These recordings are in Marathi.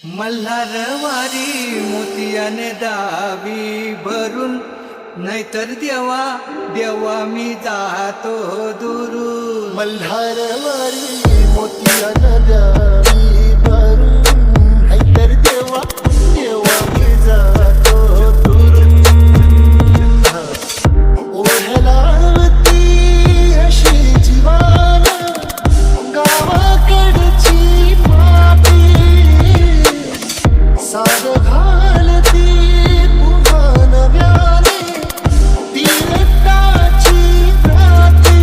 मल्हारवारी मोतियाने दावी भरून, नाहीतर देवा देवा मी जातो दुरून. मल्हारवारी मोतियाने दावी भरून, नाहीतर देवा देवा मी जातो दुरून. ओढलावती अशी जीवान गावाकडची माती, सार घालती पुन्हा नव्याने तीरताची राती.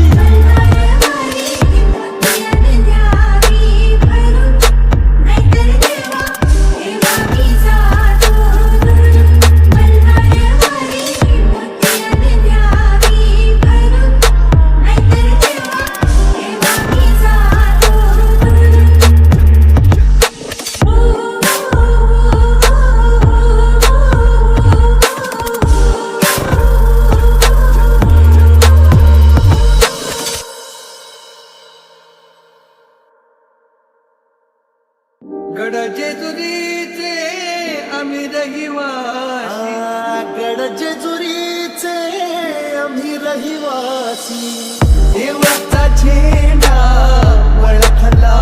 गड जेजुरीचे आम्ही रहिवासी, गड जेजुरीचे आम्ही रहिवासी. देवाचा झेंडा वळखला